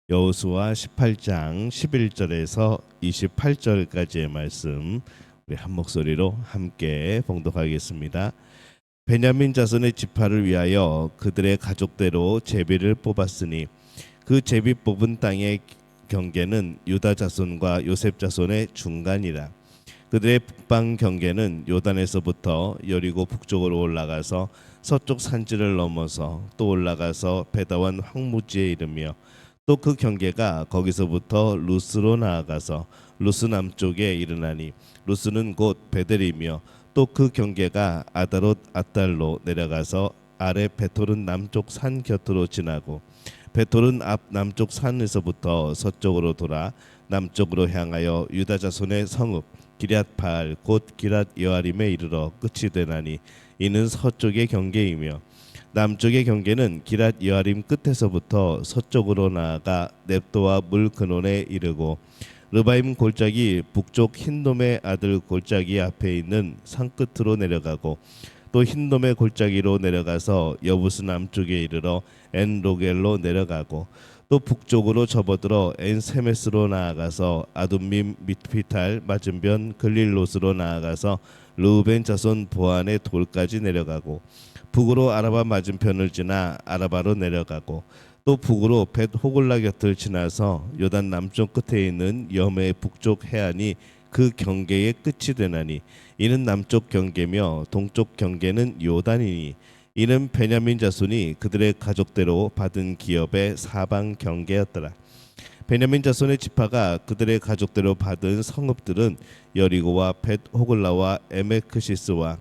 여호수아 18장 11절에서 28절까지의 말씀 우리 한 목소리로 함께 봉독하겠습니다. 베냐민 자손의 지파를 위하여 그들의 가족대로 제비를 뽑았으니 그 제비 뽑은 땅의 경계는 유다 자손과 요셉 자손의 중간이라. 그들의 북방 경계는 요단에서부터 여리고 북쪽으로 올라가서 서쪽 산지를 넘어서 또 올라가서 베다원 황무지에 이르며 또 그 경계가 거기서부터 루스로 나아가서 루스 남쪽에 이르나니 루스는 곧 베델이며 또 그 경계가 아다롯 아달로 내려가서 아래 베토른 남쪽 산 곁으로 지나고 베토른 앞 남쪽 산에서부터 서쪽으로 돌아 남쪽으로 향하여 유다 자손의 성읍 기럇바알 곧 기럇 여아림에 이르러 끝이 되나니 이는 서쪽의 경계이며 남쪽의 경계는 기럇 여아림 끝에서부터 서쪽으로 나아가 넵도와 물 근원에 이르고 르바임 골짜기 북쪽 흰돔의 아들 골짜기 앞에 있는 산 끝으로 내려가고 또 흰돔의 골짜기로 내려가서 여부스 남쪽에 이르러 엔로겔로 내려가고 또 북쪽으로 접어들어 엔세메스로 나아가서 아둠밈 미트피탈 맞은편 글릴롯으로 나아가서 르우벤 자손 보안의 돌까지 내려가고 북으로 아라바 맞은편을 지나 아라바로 내려가고 또 북으로 벳 호글라 곁을 지나서 요단 남쪽 끝에 있는 염의 북쪽 해안이 그 경계의 끝이 되나니 이는 남쪽 경계며 동쪽 경계는 요단이니 이는 베냐민 자손이 그들의 가족대로 받은 기업의 사방 경계였더라. 베냐민 자손의 지파가 그들의 가족대로 받은 성읍들은 여리고와 벳 호글라와 에메크시스와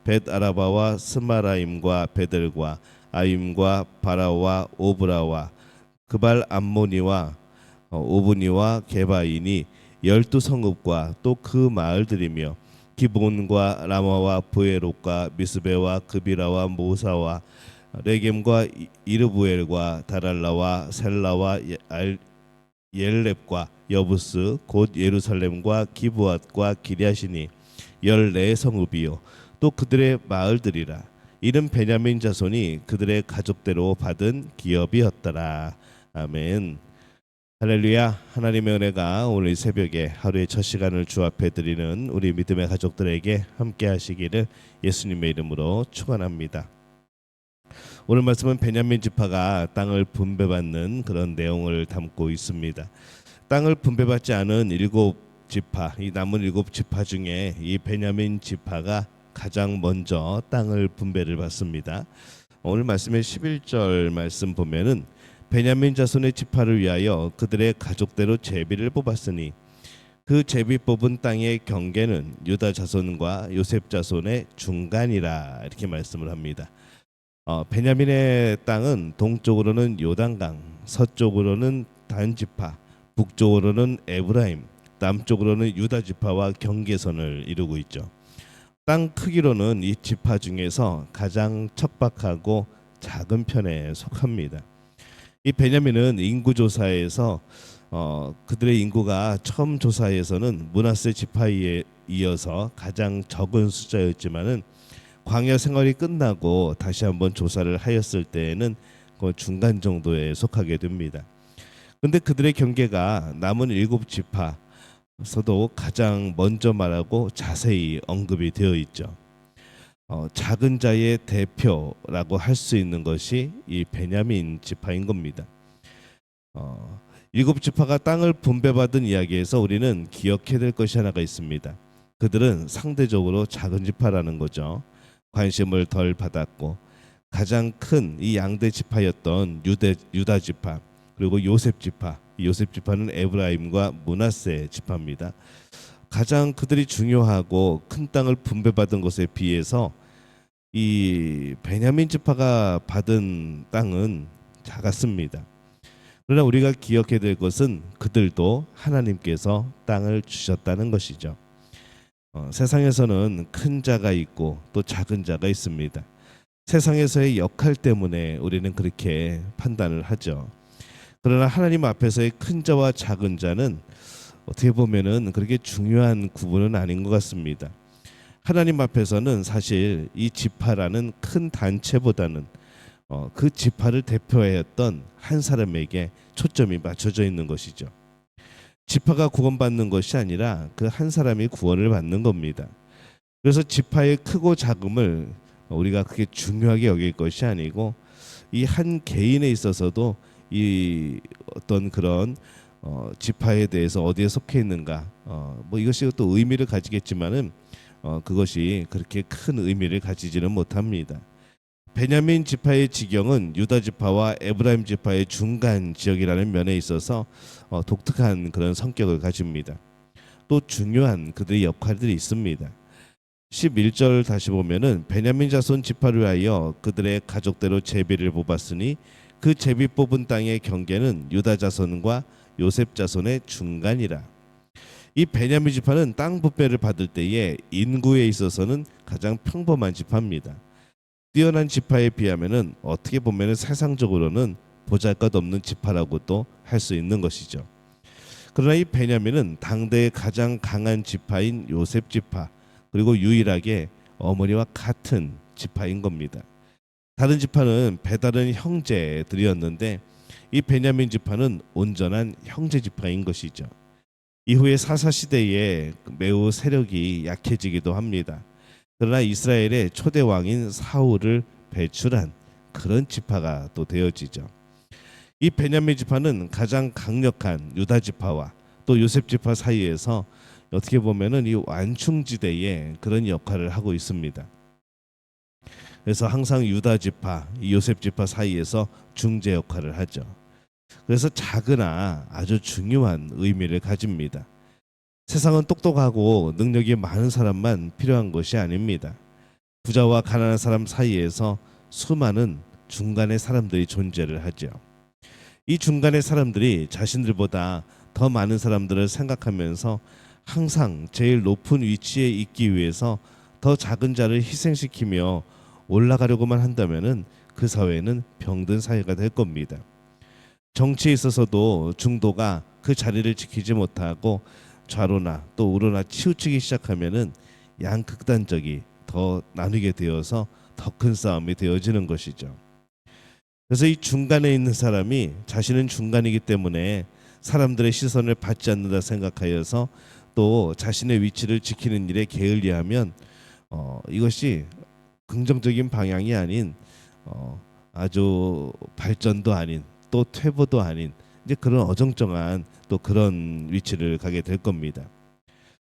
벳 아라바와 스마라임과 베델과 아임과 바라와 오브라와 그발 암모니와 오브니와 게바인이 12성읍과 또 그 마을들이며 기본과 라마와 부에롯과 미스베와 그비라와 모사와 레겜과 이르부엘과 다랄라와 셀라와 옐렙과 여부스 곧 예루살렘과 기브앗과 기랴시니 14성읍이요 또 그들의 마을들이라. 이는 베냐민 자손이 그들의 가족대로 받은 기업이었더라. 아멘. 할렐루야. 하나님의 은혜가 오늘 이 새벽에 하루의 첫 시간을 주 앞에 드리는 우리 믿음의 가족들에게 함께 하시기를 예수님의 이름으로 축원합니다. 오늘 말씀은 베냐민 지파가 땅을 분배받는 그런 내용을 담고 있습니다. 땅을 분배받지 않은 7지파, 이 남은 7지파 중에 이 베냐민 지파가 가장 먼저 땅을 분배를 받습니다. 오늘 말씀의 11절 말씀 보면은 베냐민 자손의 지파를 위하여 그들의 가족대로 제비를 뽑았으니 그 제비 뽑은 땅의 경계는 유다 자손과 요셉 자손의 중간이라 이렇게 말씀을 합니다. 베냐민의 땅은 동쪽으로는 요단강, 서쪽으로는 단 지파, 북쪽으로는 에브라임, 남쪽으로는 유다 지파와 경계선을 이루고 있죠. 땅 크기로는 이 지파 중에서 가장 척박하고 작은 편에 속합니다. 이 베냐민은 인구 조사에서 그들의 인구가 처음 조사에서는 므낫세 지파에 이어서 가장 적은 숫자였지만은 광야 생활이 끝나고 다시 한번 조사를 하였을 때에는 그 중간 정도에 속하게 됩니다. 그런데 그들의 경계가 남은 7지파에서도 가장 먼저 말하고 자세히 언급이 되어 있죠. 작은 자의 대표라고 할 수 있는 것이 이 베냐민 지파인 겁니다. 7지파가 땅을 분배받은 이야기에서 우리는 기억해야 될 것이 하나가 있습니다. 그들은 상대적으로 작은 지파라는 거죠. 관심을 덜 받았고 가장 큰 이 양대 지파였던 유다 지파 그리고 요셉 지파, 요셉 지파는 에브라임과 므낫세 지파입니다. 가장 그들이 중요하고 큰 땅을 분배받은 것에 비해서 이 베냐민 지파가 받은 땅은 작았습니다. 그러나 우리가 기억해야 될 것은 그들도 하나님께서 땅을 주셨다는 것이죠. 세상에서는 큰 자가 있고 또 작은 자가 있습니다. 세상에서의 역할 때문에 우리는 그렇게 판단을 하죠. 그러나 하나님 앞에서의 큰 자와 작은 자는 어떻게 보면은 그렇게 중요한 구분은 아닌 것 같습니다. 하나님 앞에서는 사실 이 지파라는 큰 단체보다는 그 지파를 대표하였던 한 사람에게 초점이 맞춰져 있는 것이죠. 지파가 구원받는 것이 아니라 그 한 사람이 구원을 받는 겁니다. 그래서 지파의 크고 작음을 우리가 그게 중요하게 여길 것이 아니고 이 한 개인에 있어서도 이 어떤 그런 지파에 대해서 어디에 속해 있는가 뭐 이것이 또 의미를 가지겠지만은 그것이 그렇게 큰 의미를 가지지는 못합니다. 베냐민 지파의 지경은 유다 지파와 에브라임 지파의 중간 지역이라는 면에 있어서 독특한 그런 성격을 가집니다. 또 중요한 그들의 역할들이 있습니다. 11절 다시 보면은 베냐민 자손 지파를 위하여 그들의 가족대로 제비를 뽑았으니 그 제비 뽑은 땅의 경계는 유다 자손과 요셉 자손의 중간이라. 이 베냐민 지파는 땅 분배를 받을 때에 인구에 있어서는 가장 평범한 지파입니다. 뛰어난 지파에 비하면은 어떻게 보면은 세상적으로는 보잘것없는 지파라고도 할 수 있는 것이죠. 그러나 이 베냐민은 당대의 가장 강한 지파인 요셉 지파 그리고 유일하게 어머니와 같은 지파인 겁니다. 다른 지파는 배다른 형제들이었는데 이 베냐민 지파는 온전한 형제 지파인 것이죠. 이후에 사사 시대에 매우 세력이 약해지기도 합니다. 그러나 이스라엘의 초대 왕인 사울을 배출한 그런 지파가 또 되어지죠. 이 베냐민 지파는 가장 강력한 유다 지파와 또 요셉 지파 사이에서 어떻게 보면은 이 완충지대의 그런 역할을 하고 있습니다. 그래서 항상 유다 지파, 이 요셉 지파 사이에서 중재 역할을 하죠. 그래서 작으나 아주 중요한 의미를 가집니다. 세상은 똑똑하고 능력이 많은 사람만 필요한 것이 아닙니다. 부자와 가난한 사람 사이에서 수많은 중간의 사람들이 존재를 하죠. 이 중간의 사람들이 자신들보다 더 많은 사람들을 생각하면서 항상 제일 높은 위치에 있기 위해서 더 작은 자를 희생시키며 올라가려고만 한다면은 그 사회는 병든 사회가 될 겁니다. 정치에 있어서도 중도가 그 자리를 지키지 못하고 좌로나 또 우로나 치우치기 시작하면은 양극단적이 더 나누게 되어서 더 큰 싸움이 되어지는 것이죠. 그래서 이 중간에 있는 사람이 자신은 중간이기 때문에 사람들의 시선을 받지 않는다 생각하여서 또 자신의 위치를 지키는 일에 게을리하면 이것이 긍정적인 방향이 아닌 아주 발전도 아닌 또 퇴보도 아닌 이제 그런 어정쩡한 또 그런 위치를 가게 될 겁니다.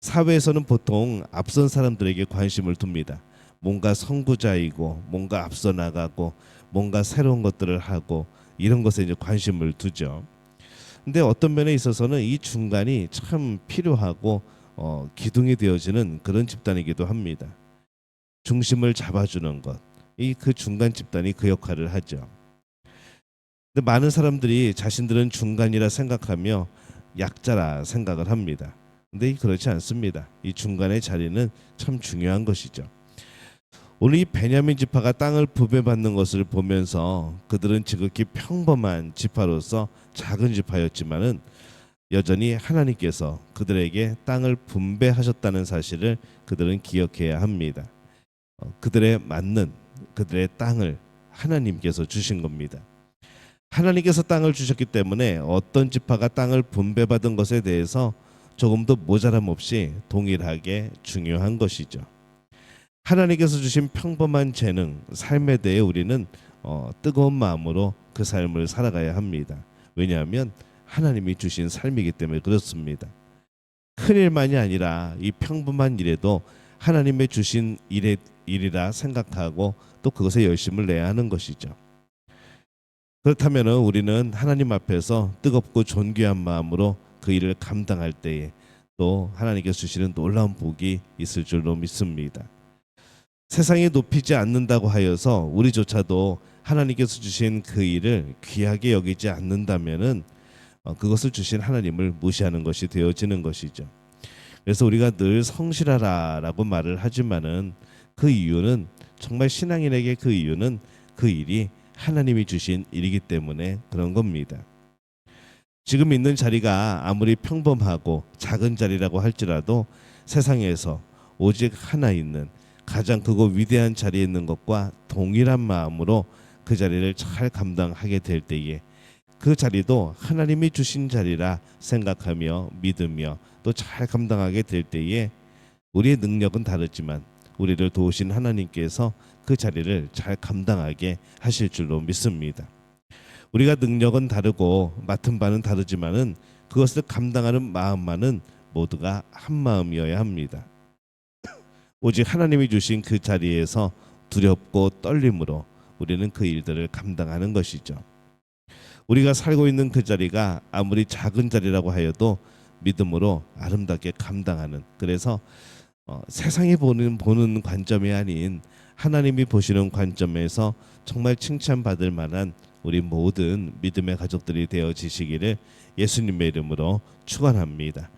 사회에서는 보통 앞선 사람들에게 관심을 둡니다. 뭔가 선구자이고 뭔가 앞서 나가고 뭔가 새로운 것들을 하고 이런 것에 이제 관심을 두죠. 근데 어떤 면에 있어서는 이 중간이 참 필요하고 기둥이 되어지는 그런 집단이기도 합니다. 중심을 잡아주는 것, 이 그 중간 집단이 그 역할을 하죠. 근데 많은 사람들이 자신들은 중간이라 생각하며 약자라 생각을 합니다. 근데 그렇지 않습니다. 이 중간의 자리는 참 중요한 것이죠. 오늘 이 베냐민 지파가 땅을 분배받는 것을 보면서 그들은 지극히 평범한 지파로서 작은 지파였지만은 여전히 하나님께서 그들에게 땅을 분배하셨다는 사실을 그들은 기억해야 합니다. 그들의 맞는 그들의 땅을 하나님께서 주신 겁니다. 하나님께서 땅을 주셨기 때문에 어떤 지파가 땅을 분배받은 것에 대해서 조금도 모자람 없이 동일하게 중요한 것이죠. 하나님께서 주신 평범한 재능, 삶에 대해 우리는 뜨거운 마음으로 그 삶을 살아가야 합니다. 왜냐하면 하나님이 주신 삶이기 때문에 그렇습니다. 큰 일만이 아니라 이 평범한 일에도 하나님의 주신 일이라 생각하고 또 그것에 열심을 내야 하는 것이죠. 그렇다면 우리는 하나님 앞에서 뜨겁고 존귀한 마음으로 그 일을 감당할 때에 또 하나님께서 주시는 놀라운 복이 있을 줄로 믿습니다. 세상이 높이지 않는다고 하여서 우리조차도 하나님께서 주신 그 일을 귀하게 여기지 않는다면은 그것을 주신 하나님을 무시하는 것이 되어지는 것이죠. 그래서 우리가 늘 성실하라라고 말을 하지만은 그 이유는 정말 신앙인에게 그 이유는 그 일이 하나님이 주신 일이기 때문에 그런 겁니다. 지금 있는 자리가 아무리 평범하고 작은 자리라고 할지라도 세상에서 오직 하나 있는 가장 크고 위대한 자리에 있는 것과 동일한 마음으로 그 자리를 잘 감당하게 될 때에 그 자리도 하나님이 주신 자리라 생각하며 믿으며 또 잘 감당하게 될 때에 우리의 능력은 다르지만 우리를 도우신 하나님께서 그 자리를 잘 감당하게 하실 줄로 믿습니다. 우리가 능력은 다르고 맡은 바는 다르지만은 그것을 감당하는 마음만은 모두가 한 마음이어야 합니다. 오직 하나님이 주신 그 자리에서 두렵고 떨림으로 우리는 그 일들을 감당하는 것이죠. 우리가 살고 있는 그 자리가 아무리 작은 자리라고 하여도 믿음으로 아름답게 감당하는, 그래서 세상이 보는 관점이 아닌 하나님이 보시는 관점에서 정말 칭찬받을 만한 우리 모든 믿음의 가족들이 되어지시기를 예수님의 이름으로 축원합니다.